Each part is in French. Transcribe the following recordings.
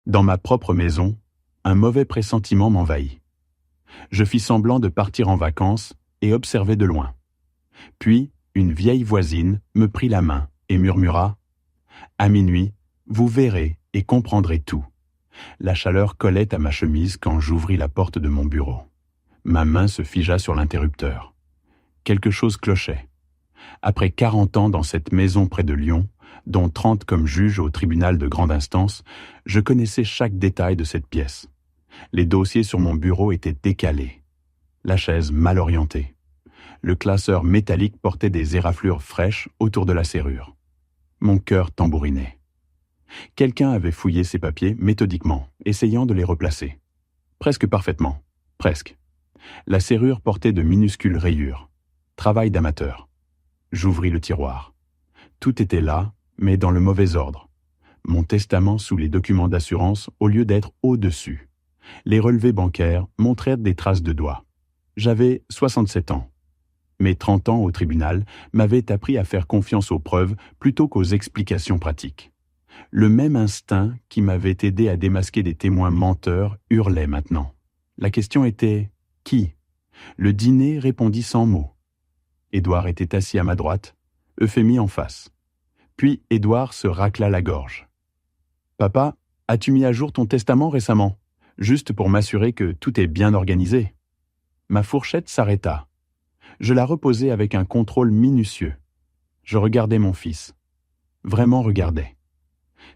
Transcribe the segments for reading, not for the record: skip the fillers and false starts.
Dans ma propre maison, un mauvais pressentiment m'envahit. Je fis semblant de partir en vacances et observer de loin. Puis, une vieille voisine me prit la main et murmura « À minuit, vous verrez et comprendrez tout ». La chaleur collait à ma chemise quand j'ouvris la porte de mon bureau. Ma main se figea sur l'interrupteur. Quelque chose clochait. Après 40 ans dans cette maison près de Lyon, dont 30 comme juge au tribunal de grande instance, je connaissais chaque détail de cette pièce. Les dossiers sur mon bureau étaient décalés. La chaise mal orientée. Le classeur métallique portait des éraflures fraîches autour de la serrure. Mon cœur tambourinait. Quelqu'un avait fouillé ces papiers méthodiquement, essayant de les replacer. Presque parfaitement. Presque. La serrure portait de minuscules rayures. Travail d'amateur. J'ouvris le tiroir. Tout était là, mais dans le mauvais ordre. Mon testament sous les documents d'assurance au lieu d'être au-dessus. Les relevés bancaires montrèrent des traces de doigts. J'avais 67 ans. Mes 30 ans au tribunal m'avaient appris à faire confiance aux preuves plutôt qu'aux explications pratiques. Le même instinct qui m'avait aidé à démasquer des témoins menteurs hurlait maintenant. La question était « qui ?» Le dîner répondit sans mots. Édouard était assis à ma droite, Euphémie en face. Puis Édouard se racla la gorge. « Papa, as-tu mis à jour ton testament récemment ? Juste pour m'assurer que tout est bien organisé. » Ma fourchette s'arrêta. Je la reposai avec un contrôle minutieux. Je regardais mon fils. Vraiment regardais.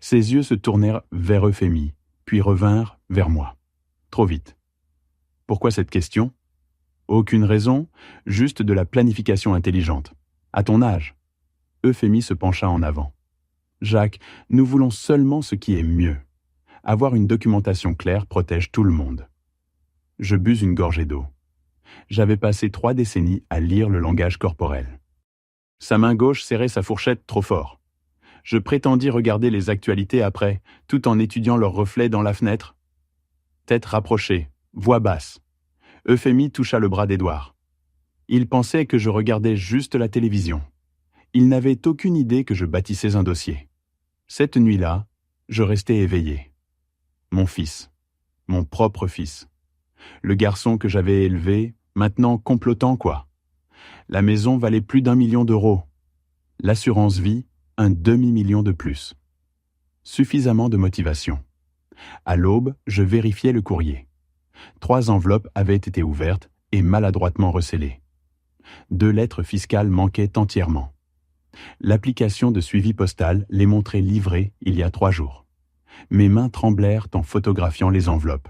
Ses yeux se tournèrent vers Euphémie, puis revinrent vers moi. Trop vite. Pourquoi cette question ? Aucune raison, juste de la planification intelligente. À ton âge. Euphémie se pencha en avant. Jacques, nous voulons seulement ce qui est mieux. Avoir une documentation claire protège tout le monde. Je bus une gorgée d'eau. J'avais passé 3 décennies à lire le langage corporel. Sa main gauche serrait sa fourchette trop fort. Je prétendis regarder les actualités après, tout en étudiant leur reflet dans la fenêtre. Tête rapprochée, voix basse. Euphémie toucha le bras d'Édouard. Il pensait que je regardais juste la télévision. Il n'avait aucune idée que je bâtissais un dossier. Cette nuit-là, je restais éveillé. Mon fils. Mon propre fils. Le garçon que j'avais élevé, maintenant complotant quoi. La maison valait plus d'1 million d'euros. L'assurance vie, un demi-million de plus. Suffisamment de motivation. À l'aube, je vérifiais le courrier. 3 enveloppes avaient été ouvertes et maladroitement recellées. 2 lettres fiscales manquaient entièrement. L'application de suivi postal les montrait livrées il y a 3 jours. Mes mains tremblèrent en photographiant les enveloppes.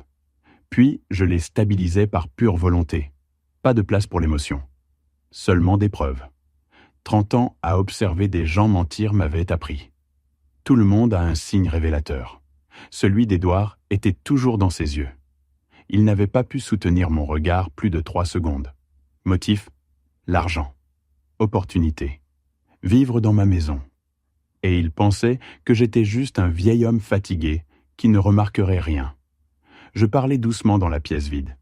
Puis, je les stabilisais par pure volonté. Pas de place pour l'émotion. Seulement des preuves. 30 ans à observer des gens mentir m'avaient appris. Tout le monde a un signe révélateur. Celui d'Édouard était toujours dans ses yeux. Il n'avait pas pu soutenir mon regard plus de 3 secondes. Motif ? L'argent. Opportunité. Vivre dans ma maison. Et il pensait que j'étais juste un vieil homme fatigué qui ne remarquerait rien. Je parlais doucement dans la pièce vide.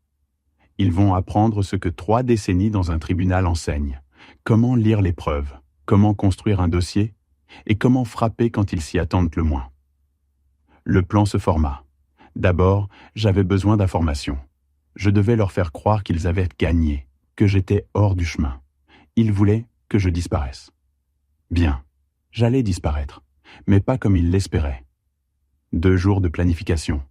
Ils vont apprendre ce que 3 décennies dans un tribunal enseignent. Comment lire les preuves, comment construire un dossier et comment frapper quand ils s'y attendent le moins. Le plan se forma. D'abord, j'avais besoin d'informations. Je devais leur faire croire qu'ils avaient gagné, que j'étais hors du chemin. Ils voulaient que je disparaisse. Bien, j'allais disparaître, mais pas comme ils l'espéraient. 2 jours de planification.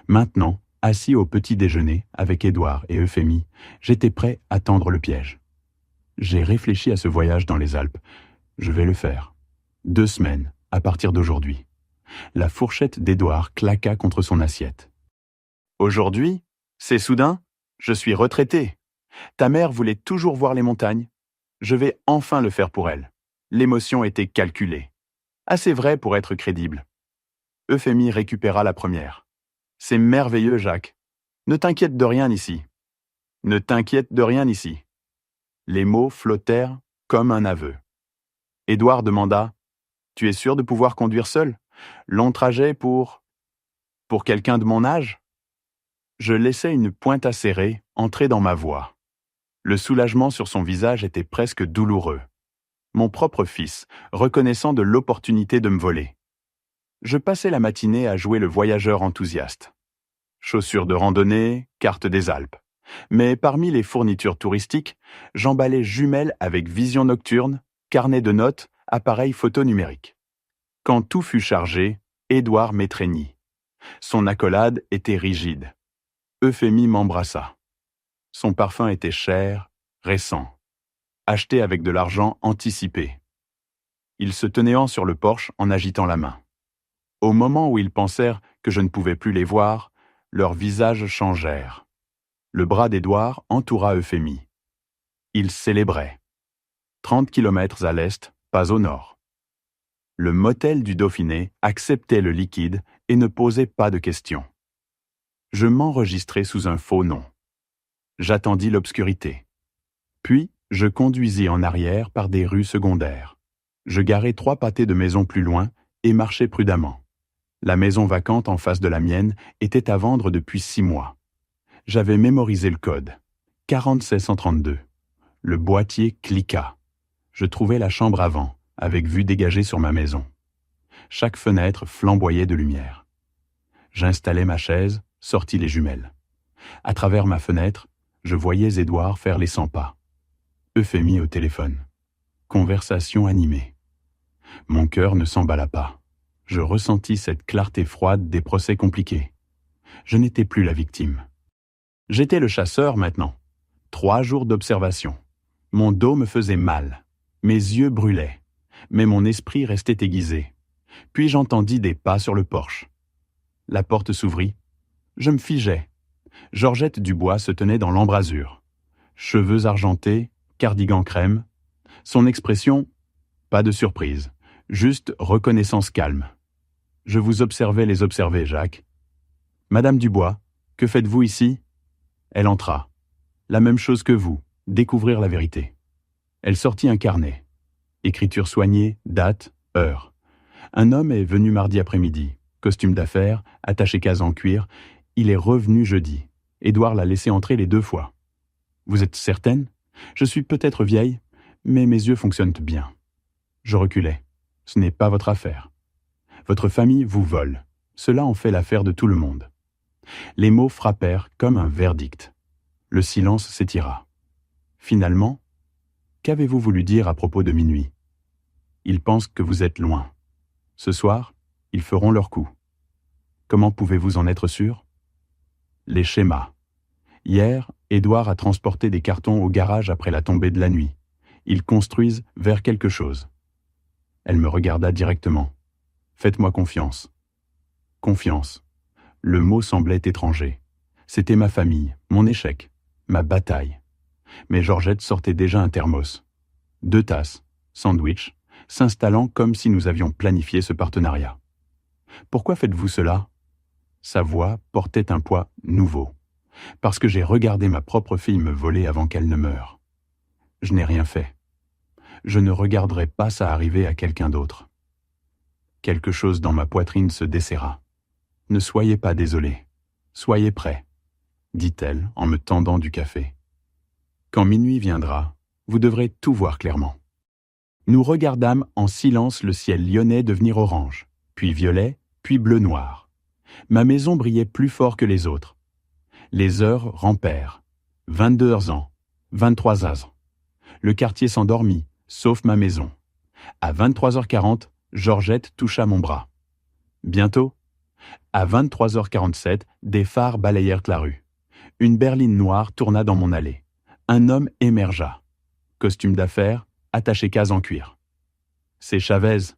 Maintenant, assis au petit déjeuner avec Édouard et Euphémie, j'étais prêt à tendre le piège. J'ai réfléchi à ce voyage dans les Alpes. Je vais le faire. 2 semaines, à partir d'aujourd'hui. La fourchette d'Édouard claqua contre son assiette. Aujourd'hui, c'est soudain, je suis retraité. Ta mère voulait toujours voir les montagnes. Je vais enfin le faire pour elle. L'émotion était calculée. Assez vrai pour être crédible. Euphémie récupéra la première. C'est merveilleux, Jacques. Ne t'inquiète de rien ici. Ne t'inquiète de rien ici. Les mots flottèrent comme un aveu. Édouard demanda « Tu es sûr de pouvoir conduire seul ? Long trajet pour quelqu'un de mon âge ?» Je laissai une pointe acérée entrer dans ma voix. Le soulagement sur son visage était presque douloureux. Mon propre fils, reconnaissant de l'opportunité de me voler. Je passais la matinée à jouer le voyageur enthousiaste. Chaussures de randonnée, carte des Alpes. Mais parmi les fournitures touristiques, j'emballais jumelles avec vision nocturne, carnet de notes, appareil photo numérique. Quand tout fut chargé, Édouard m'étreignit. Son accolade était rigide. Euphémie m'embrassa. Son parfum était cher, récent, acheté avec de l'argent anticipé. Ils se tenaient sur le porche en agitant la main. Au moment où ils pensèrent que je ne pouvais plus les voir, leurs visages changèrent. Le bras d'Édouard entoura Euphémie. Ils célébraient. 30 kilomètres à l'est, pas au nord. Le motel du Dauphiné acceptait le liquide et ne posait pas de questions. Je m'enregistrai sous un faux nom. J'attendis l'obscurité. Puis, je conduisis en arrière par des rues secondaires. Je garai 3 pâtés de maisons plus loin et marchai prudemment. La maison vacante en face de la mienne était à vendre depuis 6 mois. J'avais mémorisé le code. 4732. Le boîtier cliqua. Je trouvai la chambre avant, avec vue dégagée sur ma maison. Chaque fenêtre flamboyait de lumière. J'installai ma chaise, sortis les jumelles. À travers ma fenêtre, je voyais Édouard faire les 100 pas. Euphémie au téléphone. Conversation animée. Mon cœur ne s'emballa pas. Je ressentis cette clarté froide des procès compliqués. Je n'étais plus la victime. J'étais le chasseur maintenant. 3 jours d'observation. Mon dos me faisait mal. Mes yeux brûlaient. Mais mon esprit restait aiguisé. Puis j'entendis des pas sur le porche. La porte s'ouvrit. Je me figeai. Georgette Dubois se tenait dans l'embrasure. Cheveux argentés, cardigan crème. Son expression, pas de surprise, juste reconnaissance calme. Je vous observais les observer, Jacques. Madame Dubois, que faites-vous ici ? Elle entra. La même chose que vous, découvrir la vérité. Elle sortit un carnet. Écriture soignée, date, heure. Un homme est venu mardi après-midi. Costume d'affaires, attaché case en cuir. Il est revenu jeudi. Édouard l'a laissé entrer les 2 fois. Vous êtes certaine ? Je suis peut-être vieille, mais mes yeux fonctionnent bien. Je reculai. Ce n'est pas votre affaire. Votre famille vous vole. Cela en fait l'affaire de tout le monde. Les mots frappèrent comme un verdict. Le silence s'étira. Finalement, qu'avez-vous voulu dire à propos de minuit ? Ils pensent que vous êtes loin. Ce soir, ils feront leur coup. Comment pouvez-vous en être sûr ? Les schémas. Hier, Édouard a transporté des cartons au garage après la tombée de la nuit. Ils construisent vers quelque chose. Elle me regarda directement. Faites-moi confiance. Confiance. Le mot semblait étranger. C'était ma famille, mon échec, ma bataille. Mais Georgette sortait déjà un thermos. 2 tasses, sandwich, s'installant comme si nous avions planifié ce partenariat. Pourquoi faites-vous cela ? Sa voix portait un poids nouveau. Parce que j'ai regardé ma propre fille me voler avant qu'elle ne meure. Je n'ai rien fait. Je ne regarderai pas ça arriver à quelqu'un d'autre. Quelque chose dans ma poitrine se desserra. Ne soyez pas désolé. Soyez prêt, dit-elle en me tendant du café. Quand minuit viendra, vous devrez tout voir clairement. Nous regardâmes en silence le ciel lyonnais devenir orange, puis violet, puis bleu-noir. Ma maison brillait plus fort que les autres. Les heures rampèrent. 22 ans, 23 ans. Le quartier s'endormit, sauf ma maison. À 23h40, Georgette toucha mon bras. Bientôt, à 23h47, des phares balayèrent la rue. Une berline noire tourna dans mon allée. Un homme émergea. Costume d'affaires, attaché case en cuir. « C'est Chavez »,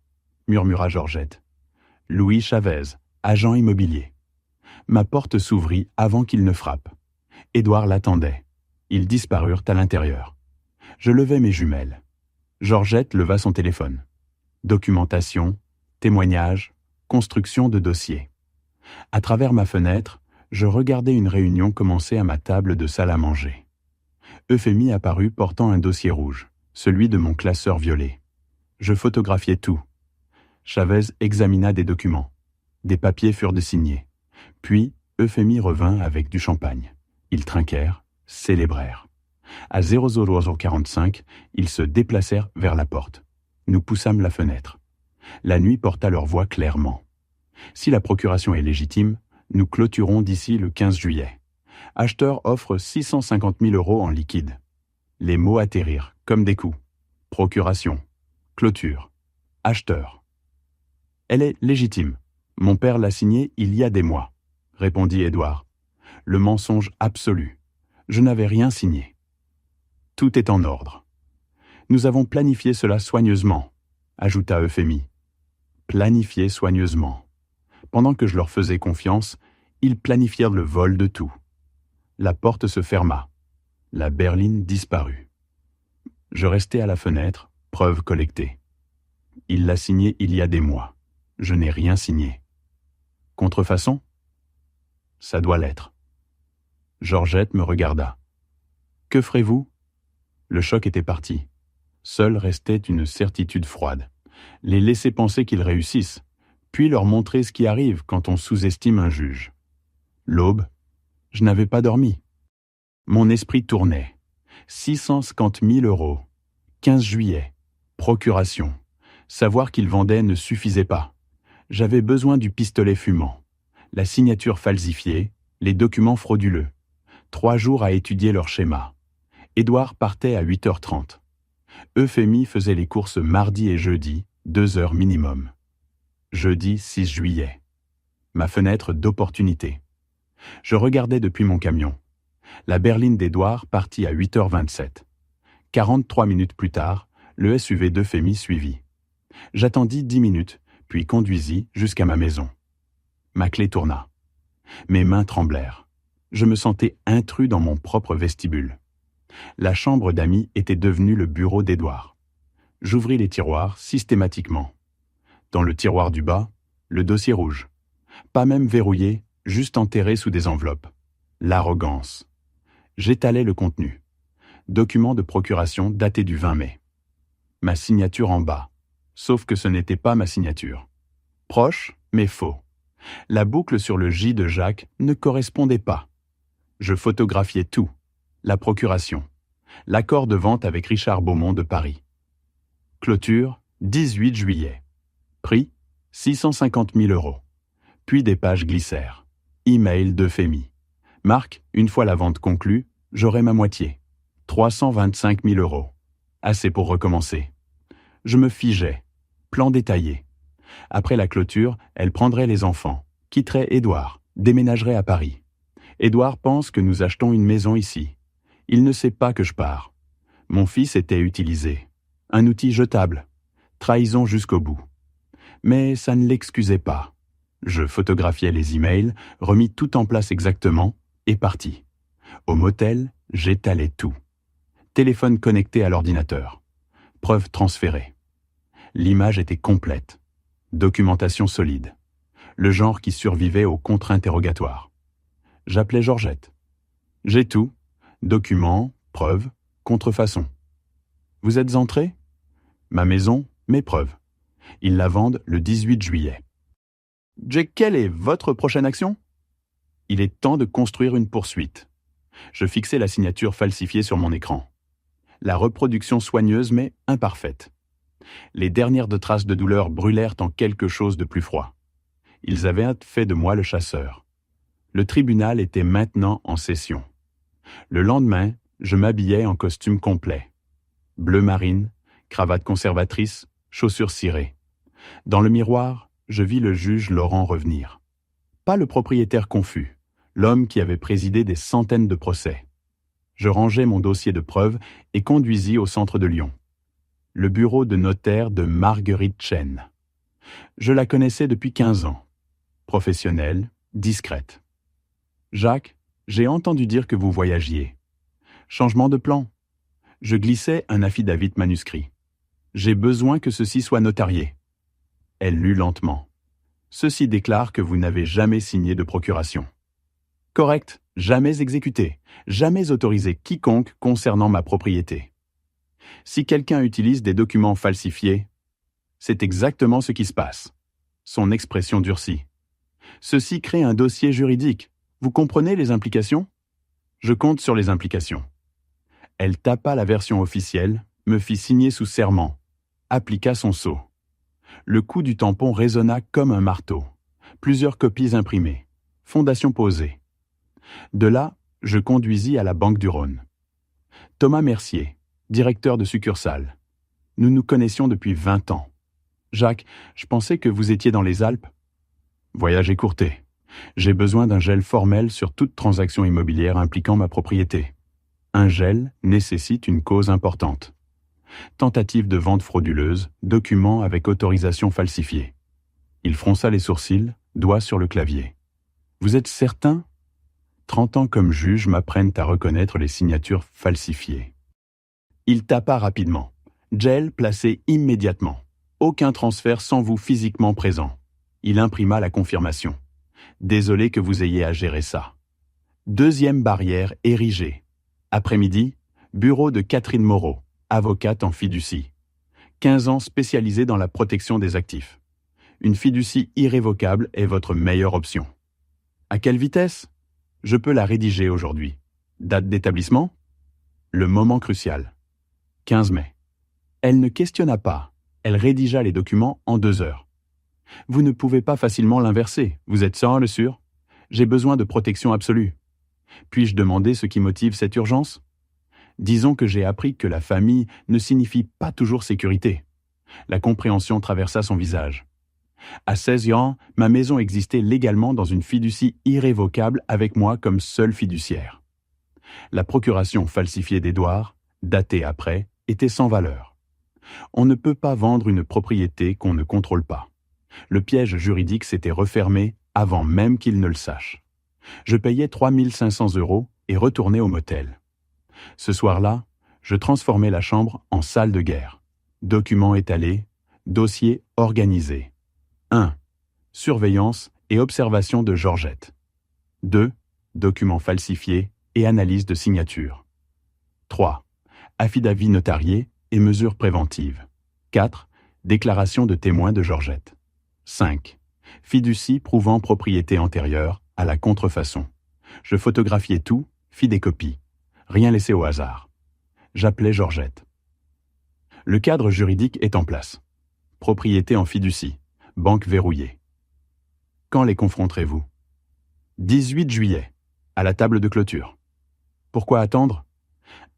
murmura Georgette. « Louis Chavez, agent immobilier. » Ma porte s'ouvrit avant qu'il ne frappe. Édouard l'attendait. Ils disparurent à l'intérieur. Je levai mes jumelles. Georgette leva son téléphone. Documentation, témoignages, construction de dossiers. À travers ma fenêtre, je regardais une réunion commencer à ma table de salle à manger. Euphémie apparut portant un dossier rouge, celui de mon classeur violet. Je photographiai tout. Chavez examina des documents. Des papiers furent signés. Puis, Euphémie revint avec du champagne. Ils trinquèrent, célébrèrent. À 00h45, ils se déplacèrent vers la porte. Nous poussâmes la fenêtre. La nuit porta leur voix clairement. Si la procuration est légitime, nous clôturons d'ici le 15 juillet. Acheteur offre 650 000 € en liquide. Les mots atterrirent, comme des coups. Procuration. Clôture. Acheteur. Elle est légitime. Mon père l'a signée il y a des mois, répondit Édouard. Le mensonge absolu. Je n'avais rien signé. Tout est en ordre. Nous avons planifié cela soigneusement, ajouta Euphémie. Planifié soigneusement. Pendant que je leur faisais confiance, ils planifièrent le vol de tout. La porte se ferma. La berline disparut. Je restai à la fenêtre, preuve collectée. Il l'a signé il y a des mois. Je n'ai rien signé. Contrefaçon ? Ça doit l'être. Georgette me regarda. Que ferez-vous ? Le choc était parti. Seule restait une certitude froide. Les laisser penser qu'ils réussissent, puis leur montrer ce qui arrive quand on sous-estime un juge. L'aube, je n'avais pas dormi. Mon esprit tournait. 650 000 €. 15 juillet. Procuration. Savoir qu'ils vendaient ne suffisait pas. J'avais besoin du pistolet fumant. La signature falsifiée, les documents frauduleux. 3 jours à étudier leur schéma. Édouard partait à 8h30. Euphémie faisait les courses mardi et jeudi, 2 heures minimum. Jeudi 6 juillet. Ma fenêtre d'opportunité. Je regardais depuis mon camion. La berline d'Édouard partit à 8h27. 43 minutes plus tard, le SUV d'Euphémie suivit. J'attendis 10 minutes, puis conduisis jusqu'à ma maison. Ma clé tourna. Mes mains tremblèrent. Je me sentais intrus dans mon propre vestibule. La chambre d'amis était devenue le bureau d'Édouard. J'ouvris les tiroirs systématiquement. Dans le tiroir du bas, le dossier rouge. Pas même verrouillé, juste enterré sous des enveloppes. L'arrogance. J'étalai le contenu. Document de procuration daté du 20 mai. Ma signature en bas. Sauf que ce n'était pas ma signature. Proche, mais faux. La boucle sur le J de Jacques ne correspondait pas. Je photographiais tout. La procuration. L'accord de vente avec Richard Beaumont de Paris. Clôture, 18 juillet. Prix, 650 000 €. Puis des pages glissèrent. Email d'Euphémie. Marque, une fois la vente conclue, j'aurai ma moitié. 325 000 €. Assez pour recommencer. Je me figeais. Plan détaillé. Après la clôture, elle prendrait les enfants, quitterait Édouard, déménagerait à Paris. Édouard pense que nous achetons une maison ici. Il ne sait pas que je pars. Mon fils était utilisé. Un outil jetable. Trahison jusqu'au bout. Mais ça ne l'excusait pas. Je photographiais les emails, remis tout en place exactement, et parti. Au motel, j'étalais tout. Téléphone connecté à l'ordinateur. Preuve transférée. L'image était complète. Documentation solide. Le genre qui survivait au contre-interrogatoire. J'appelais Georgette. J'ai tout. Documents, preuves, contrefaçon. Vous êtes entré ? Ma maison, mes preuves. Ils la vendent le 18 juillet. Jake, quelle est votre prochaine action ? Il est temps de construire une poursuite. Je fixai la signature falsifiée sur mon écran. La reproduction soigneuse mais imparfaite. Les dernières traces de douleur brûlèrent en quelque chose de plus froid. Ils avaient fait de moi le chasseur. Le tribunal était maintenant en session. Le lendemain, je m'habillais en costume complet. Bleu marine, cravate conservatrice, chaussures cirées. Dans le miroir, je vis le juge Laurent revenir. Pas le propriétaire confus, l'homme qui avait présidé des centaines de procès. Je rangeai mon dossier de preuves et conduisis au centre de Lyon. Le bureau de notaire de Marguerite Chen. Je la connaissais depuis 15 ans. Professionnelle, discrète. Jacques, j'ai entendu dire que vous voyagiez. Changement de plan. Je glissais un affidavit manuscrit. J'ai besoin que ceci soit notarié. Elle lut lentement. Ceci déclare que vous n'avez jamais signé de procuration. Correct, jamais exécuté, jamais autorisé quiconque concernant ma propriété. Si quelqu'un utilise des documents falsifiés, c'est exactement ce qui se passe. Son expression durcit. Ceci crée un dossier juridique. Vous comprenez les implications ? Je compte sur les implications. Elle tapa la version officielle, me fit signer sous serment, appliqua son sceau. Le coup du tampon résonna comme un marteau. Plusieurs copies imprimées. Fondation posée. De là, je conduisis à la Banque du Rhône. Thomas Mercier, directeur de succursale. Nous nous connaissions depuis 20 ans. Jacques, je pensais que vous étiez dans les Alpes. Voyage écourté. J'ai besoin d'un gel formel sur toute transaction immobilière impliquant ma propriété. Un gel nécessite une cause importante. Tentative de vente frauduleuse, document avec autorisation falsifiée. Il fronça les sourcils, doigt sur le clavier. Vous êtes certain ? 30 ans comme juge m'apprennent à reconnaître les signatures falsifiées. Il tapa rapidement. Gel placé immédiatement. Aucun transfert sans vous physiquement présent. Il imprima la confirmation. Désolé que vous ayez à gérer ça. Deuxième barrière érigée. Après-midi, bureau de Catherine Moreau, avocate en fiducie. 15 ans spécialisée dans la protection des actifs. Une fiducie irrévocable est votre meilleure option. À quelle vitesse ? Je peux la rédiger aujourd'hui. Date d'établissement ? Le moment crucial. 15 mai. Elle ne questionna pas. Elle rédigea les documents en 2 heures. Vous ne pouvez pas facilement l'inverser. Vous êtes sûr ? J'ai besoin de protection absolue. Puis-je demander ce qui motive cette urgence ? Disons que j'ai appris que la famille ne signifie pas toujours sécurité. La compréhension traversa son visage. À 16 ans, ma maison existait légalement dans une fiducie irrévocable avec moi comme seule fiduciaire. La procuration falsifiée d'Édouard, datée après, était sans valeur. On ne peut pas vendre une propriété qu'on ne contrôle pas. Le piège juridique s'était refermé avant même qu'il ne le sache. Je payais 3 500 € et retournais au motel. Ce soir-là, je transformais la chambre en salle de guerre. Documents étalés, dossiers organisés. 1. Surveillance et observation de Georgette. 2. Documents falsifiés et analyse de signature. 3. Affidavit notarié et mesures préventives. 4. Déclaration de témoins de Georgette. 5. Fiducie prouvant propriété antérieure à la contrefaçon. Je photographiais tout, fis des copies. Rien laissé au hasard. J'appelais Georgette. Le cadre juridique est en place. Propriété en fiducie. Banque verrouillée. Quand les confronterez-vous ? 18 juillet, à la table de clôture. Pourquoi attendre ?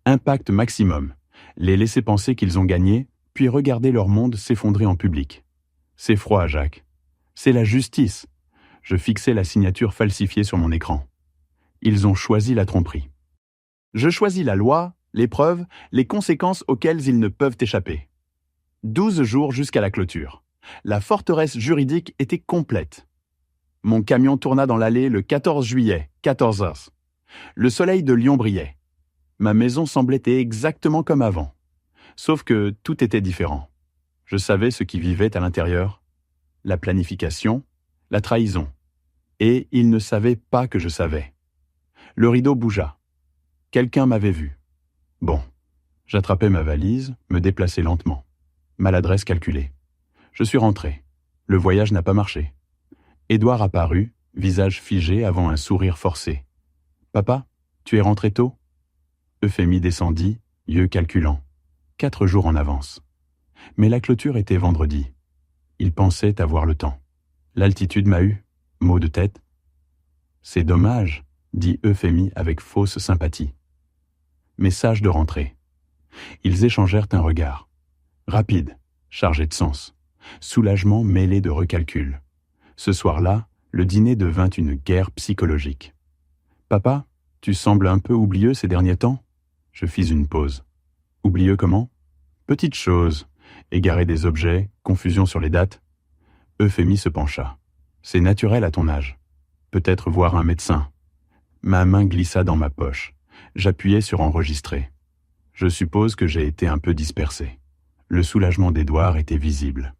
Impact maximum. Les laisser penser qu'ils ont gagné, puis regarder leur monde s'effondrer en public. C'est froid, Jacques. C'est la justice. Je fixais la signature falsifiée sur mon écran. Ils ont choisi la tromperie. Je choisis la loi, les preuves, les conséquences auxquelles ils ne peuvent échapper. 12 jours jusqu'à la clôture. La forteresse juridique était complète. Mon camion tourna dans l'allée le 14 juillet, 14 heures. Le soleil de Lyon brillait. Ma maison semblait exactement comme avant. Sauf que tout était différent. Je savais ce qui vivait à l'intérieur. La planification, la trahison. Et ils ne savaient pas que je savais. Le rideau bougea. Quelqu'un m'avait vu. Bon, j'attrapais ma valise, me déplaçais lentement. Maladresse calculée. Je suis rentré. Le voyage n'a pas marché. Édouard apparut, visage figé avant un sourire forcé. « Papa, tu es rentré tôt ?» Euphémie descendit, yeux calculants. 4 jours en avance. Mais la clôture était vendredi. Il pensait avoir le temps. L'altitude m'a eu. Maux de tête. « C'est dommage, » dit Euphémie avec fausse sympathie. Message de rentrée. Ils échangèrent un regard. Rapide, chargé de sens. Soulagement mêlé de recalcul. Ce soir-là, le dîner devint une guerre psychologique. « Papa, tu sembles un peu oublieux ces derniers temps ?» Je fis une pause. « Oublieux comment ?»« Petite chose. Égarer des objets, confusion sur les dates. » Euphémie se pencha. « C'est naturel à ton âge. Peut-être voir un médecin. » Ma main glissa dans ma poche. J'appuyai sur enregistrer. Je suppose que j'ai été un peu dispersé. Le soulagement d'Édouard était visible.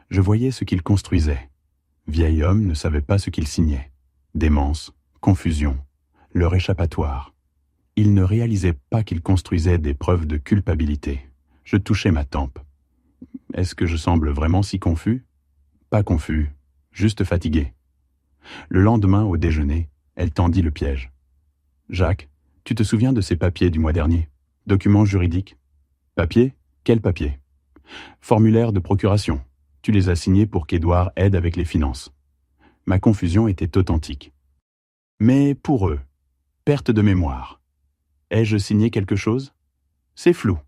Je voyais ce qu'il construisait. Vieil homme ne savait pas ce qu'il signait. Démence, confusion, leur échappatoire. Il ne réalisait pas qu'il construisait des preuves de culpabilité. Je touchai ma tempe. Est-ce que je semble vraiment si confus ? Pas confus, juste fatigué. Le lendemain, au déjeuner, elle tendit le piège. « Jacques, tu te souviens de ces papiers du mois dernier ? Documents juridiques ? » « Papiers ? Quel papier ? » ?»« Formulaire de procuration. Tu les as signés pour qu'Édouard aide avec les finances. » Ma confusion était authentique. Mais pour eux, perte de mémoire. Ai-je signé quelque chose? C'est flou.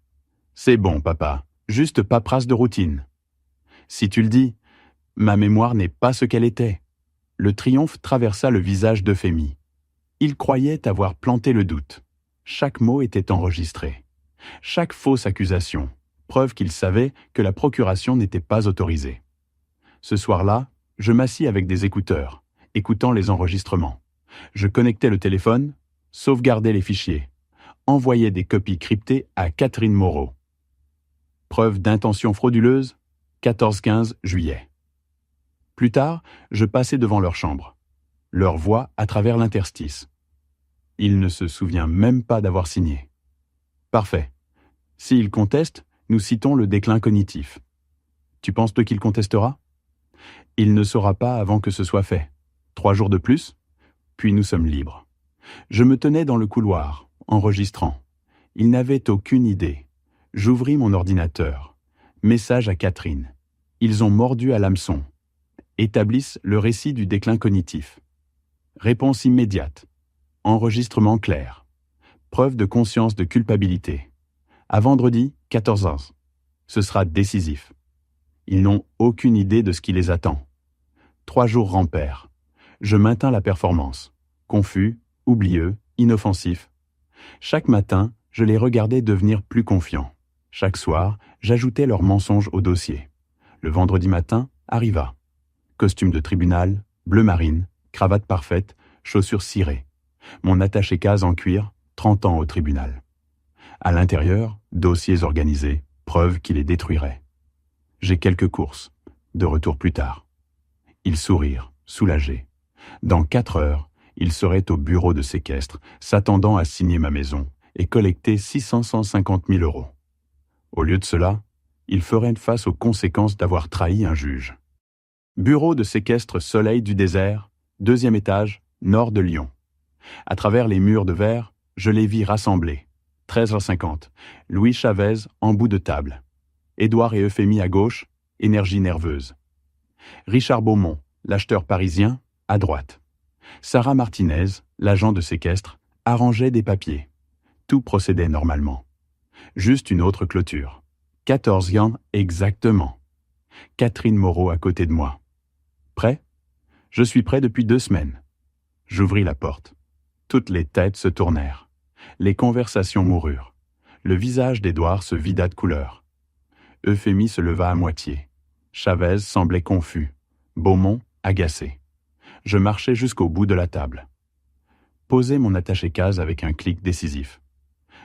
C'est bon, papa, juste paperasse de routine. Si tu le dis, ma mémoire n'est pas ce qu'elle était. Le triomphe traversa le visage d'Euphémie. Il croyait avoir planté le doute. Chaque mot était enregistré. Chaque fausse accusation, preuve qu'il savait que la procuration n'était pas autorisée. Ce soir-là, je m'assis avec des écouteurs, écoutant les enregistrements. Je connectais le téléphone, sauvegardais les fichiers, envoyais des copies cryptées à Catherine Moreau. Preuve d'intention frauduleuse, 14-15 juillet. Plus tard, je passais devant leur chambre. Leur voix à travers l'interstice. Il ne se souvient même pas d'avoir signé. Parfait. S'il conteste, nous citons le déclin cognitif. Tu penses qu'il contestera? Il ne saura pas avant que ce soit fait. 3 jours de plus, puis nous sommes libres. Je me tenais dans le couloir, enregistrant. Il n'avait aucune idée. J'ouvris mon ordinateur. Message à Catherine. Ils ont mordu à l'hameçon. Établissent le récit du déclin cognitif. Réponse immédiate. Enregistrement clair. Preuve de conscience de culpabilité. À vendredi, 14h. Ce sera décisif. Ils n'ont aucune idée de ce qui les attend. 3 jours rampèrent. Je maintins la performance. Confus, oublieux, inoffensif. Chaque matin, je les regardais devenir plus confiants. Chaque soir, j'ajoutais leurs mensonges au dossier. Le vendredi matin arriva. Costume de tribunal, bleu marine, cravate parfaite, chaussures cirées. Mon attaché-case en cuir, 30 ans au tribunal. À l'intérieur, dossiers organisés, preuves qui les détruiraient. J'ai quelques courses, de retour plus tard. Ils sourirent, soulagés. Dans 4 heures, ils seraient au bureau de séquestre, s'attendant à signer ma maison et collecter 150 000 euros. Au lieu de cela, ils feraient face aux conséquences d'avoir trahi un juge. Bureau de séquestre Soleil du désert, 2e étage, nord de Lyon. À travers les murs de verre, je les vis rassemblés. 13h50, Louis Chavez en bout de table. Édouard et Euphémie à gauche, énergie nerveuse. Richard Beaumont, l'acheteur parisien, à droite. Sarah Martinez, l'agent de séquestre, arrangeait des papiers. Tout procédait normalement. Juste une autre clôture. 14h exactement. Catherine Moreau à côté de moi. Prêt? Je suis prêt depuis 2 semaines. J'ouvris la porte. Toutes les têtes se tournèrent. Les conversations moururent. Le visage d'Édouard se vida de couleur. Euphémie se leva à moitié. Chavez semblait confus. Beaumont, agacé. Je marchai jusqu'au bout de la table. Posai mon attaché-case avec un clic décisif.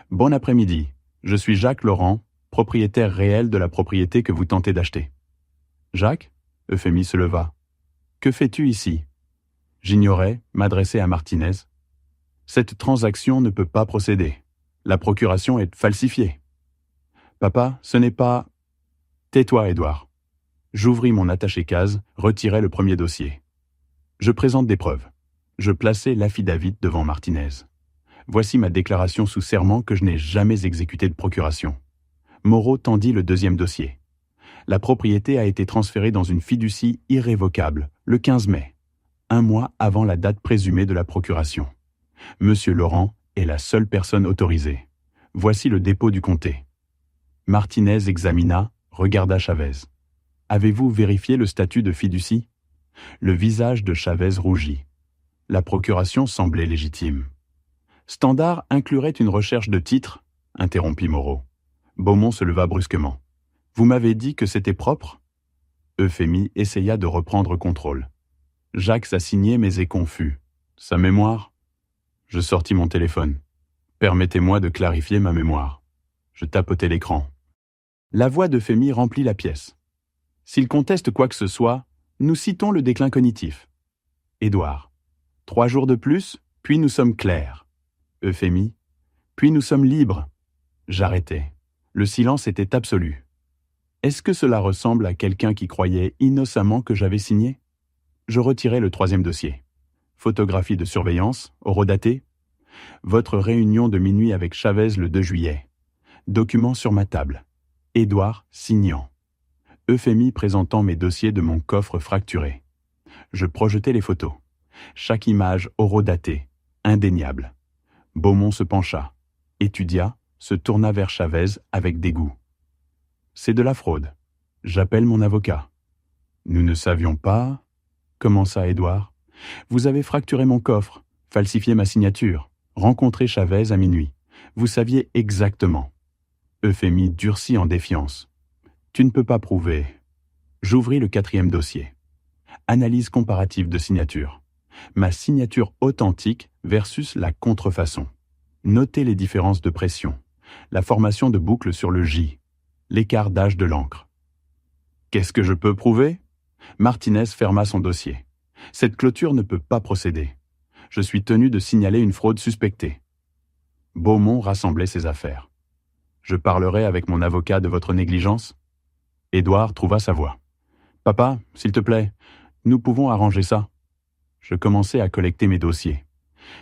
Bon après-midi, je suis Jacques Laurent, propriétaire réel de la propriété que vous tentez d'acheter. Jacques? Euphémie se leva. Que fais-tu ici? J'ignorais, m'adresser à Martinez. Cette transaction ne peut pas procéder. La procuration est falsifiée. Papa, ce n'est pas... Tais-toi, Édouard. J'ouvris mon attaché-case, retirai le premier dossier. Je présente des preuves. Je plaçai l'affidavit devant Martinez. Voici ma déclaration sous serment que je n'ai jamais exécutée de procuration. Moreau tendit le 2e dossier. La propriété a été transférée dans une fiducie irrévocable, le 15 mai, 1 mois avant la date présumée de la procuration. Monsieur Laurent est la seule personne autorisée. Voici le dépôt du comté. Martinez examina, regarda Chavez. Avez-vous vérifié le statut de fiducie? Le visage de Chavez rougit. La procuration semblait légitime. Standard inclurait une recherche de titre, interrompit Moreau. Beaumont se leva brusquement. Vous m'avez dit que c'était propre? Euphémie essaya de reprendre contrôle. Jacques s'assignait mais est confus. Sa mémoire? Je sortis mon téléphone. Permettez-moi de clarifier ma mémoire. Je tapotai l'écran. La voix d'Euphémie remplit la pièce. S'il conteste quoi que ce soit, nous citons le déclin cognitif. Édouard. 3 jours de plus, puis nous sommes clairs. Euphémie. Puis nous sommes libres. J'arrêtai. Le silence était absolu. Est-ce que cela ressemble à quelqu'un qui croyait innocemment que j'avais signé? Je retirai le 3e dossier. Photographie de surveillance, horodatée. Votre réunion de minuit avec Chavez le 2 juillet. Document sur ma table. Édouard signant. Euphémie présentant mes dossiers de mon coffre fracturé. Je projetai les photos. Chaque image horodatée, indéniable. Beaumont se pencha, étudia, se tourna vers Chavez avec dégoût. « C'est de la fraude. J'appelle mon avocat. »« Nous ne savions pas... » commença Édouard. « Vous avez fracturé mon coffre, falsifié ma signature, rencontré Chavez à minuit. Vous saviez exactement. » Euphémie durcit en défiance. « Tu ne peux pas prouver. » J'ouvris le 4e dossier. Analyse comparative de signature. Ma signature authentique versus la contrefaçon. Notez les différences de pression. La formation de boucles sur le J. L'écart d'âge de l'encre. Qu'est-ce que je peux prouver ? Martinez ferma son dossier. Cette clôture ne peut pas procéder. Je suis tenu de signaler une fraude suspectée. Beaumont rassemblait ses affaires. Je parlerai avec mon avocat de votre négligence. Édouard trouva sa voix. Papa, s'il te plaît, nous pouvons arranger ça. Je commençai à collecter mes dossiers.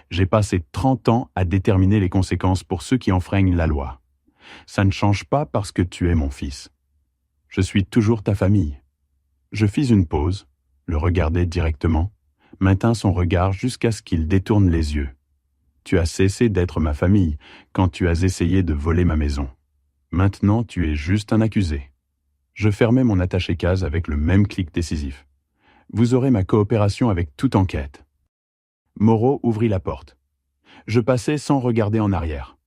J'ai passé 30 ans à déterminer les conséquences pour ceux qui enfreignent la loi. Ça ne change pas parce que tu es mon fils. Je suis toujours ta famille. Je fis une pause, le regardai directement, maintins son regard jusqu'à ce qu'il détourne les yeux. Tu as cessé d'être ma famille quand tu as essayé de voler ma maison. Maintenant, tu es juste un accusé. Je fermai mon attaché-case avec le même clic décisif. Vous aurez ma coopération avec toute enquête. Moreau ouvrit la porte. Je passai sans regarder en arrière.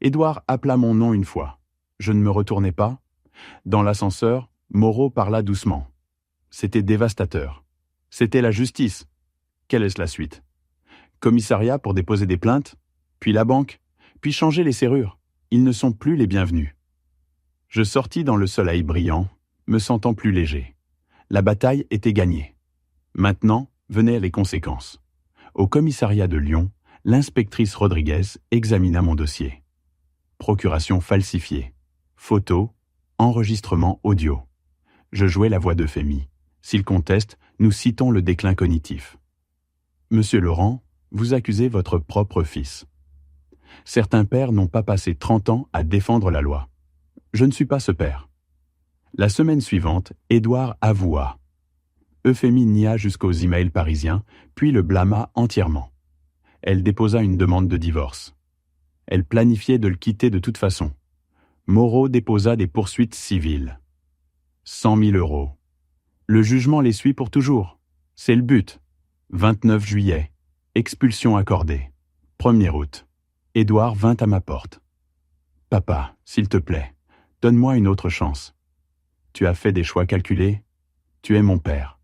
Édouard appela mon nom une fois. Je ne me retournai pas. Dans l'ascenseur, Moreau parla doucement. C'était dévastateur. C'était la justice. Quelle est-ce la suite ? Commissariat pour déposer des plaintes, puis la banque, puis changer les serrures. Ils ne sont plus les bienvenus. Je sortis dans le soleil brillant, me sentant plus léger. La bataille était gagnée. Maintenant venaient les conséquences. Au commissariat de Lyon, l'inspectrice Rodriguez examina mon dossier. Procuration falsifiée. Photos, enregistrement audio. Je jouais la voix d'Euphémie. S'il conteste, nous citons le déclin cognitif. Monsieur Laurent, vous accusez votre propre fils. Certains pères n'ont pas passé 30 ans à défendre la loi. Je ne suis pas ce père. La semaine suivante, Édouard avoua. Euphémie nia jusqu'aux emails parisiens, puis le blâma entièrement. Elle déposa une demande de divorce. Elle planifiait de le quitter de toute façon. Moreau déposa des poursuites civiles. 100 000 €. Le jugement les suit pour toujours. C'est le but. 29 juillet. Expulsion accordée. 1er août. Édouard vint à ma porte. « Papa, s'il te plaît, donne-moi une autre chance. Tu as fait des choix calculés. Tu es mon père.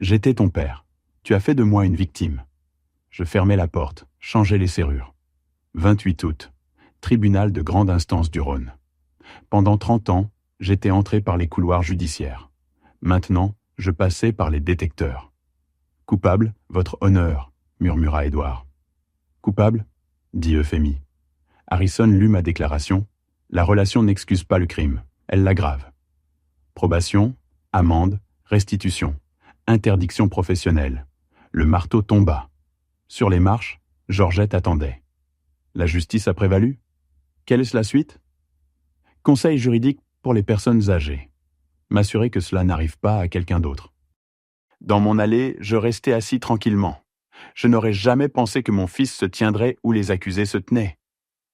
J'étais ton père. Tu as fait de moi une victime. » Je fermai la porte, changeai les serrures. 28 août. Tribunal de grande instance du Rhône. Pendant 30 ans, j'étais entré par les couloirs judiciaires. Maintenant, je passais par les détecteurs. « Coupable, votre honneur », murmura Édouard. « Coupable ?» dit Euphémie. Harrison lut ma déclaration. La relation n'excuse pas le crime, elle l'aggrave. Probation, amende, restitution, interdiction professionnelle. Le marteau tomba. Sur les marches, Georgette attendait. La justice a prévalu ? Quelle est la suite ? Conseil juridique pour les personnes âgées. M'assurer que cela n'arrive pas à quelqu'un d'autre. Dans mon allée, je restais assis tranquillement. Je n'aurais jamais pensé que mon fils se tiendrait où les accusés se tenaient.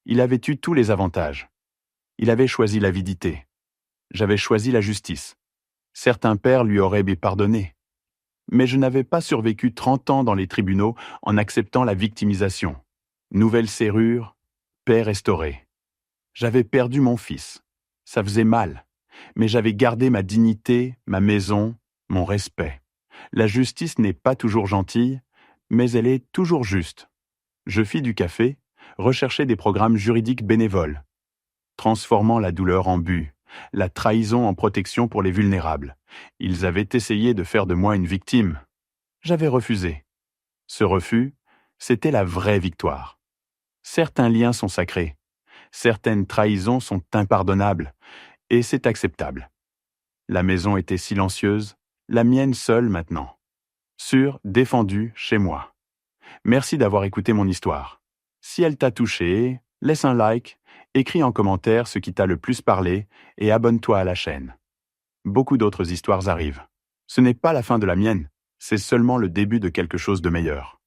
Il avait eu tous les avantages. Il avait choisi l'avidité. J'avais choisi la justice. Certains pères lui auraient pardonné. Mais je n'avais pas survécu 30 ans dans les tribunaux en acceptant la victimisation. Nouvelle serrure, paix restaurée. J'avais perdu mon fils. Ça faisait mal. Mais j'avais gardé ma dignité, ma maison, mon respect. La justice n'est pas toujours gentille, mais elle est toujours juste. Je fis du café, recherchai des programmes juridiques bénévoles, transformant la douleur en but, la trahison en protection pour les vulnérables. Ils avaient essayé de faire de moi une victime. J'avais refusé. Ce refus, c'était la vraie victoire. Certains liens sont sacrés, certaines trahisons sont impardonnables, et c'est acceptable. La maison était silencieuse, la mienne seule maintenant. Sûre, défendue, chez moi. Merci d'avoir écouté mon histoire. Si elle t'a touché, laisse un like, écris en commentaire ce qui t'a le plus parlé et abonne-toi à la chaîne. Beaucoup d'autres histoires arrivent. Ce n'est pas la fin de la mienne. C'est seulement le début de quelque chose de meilleur.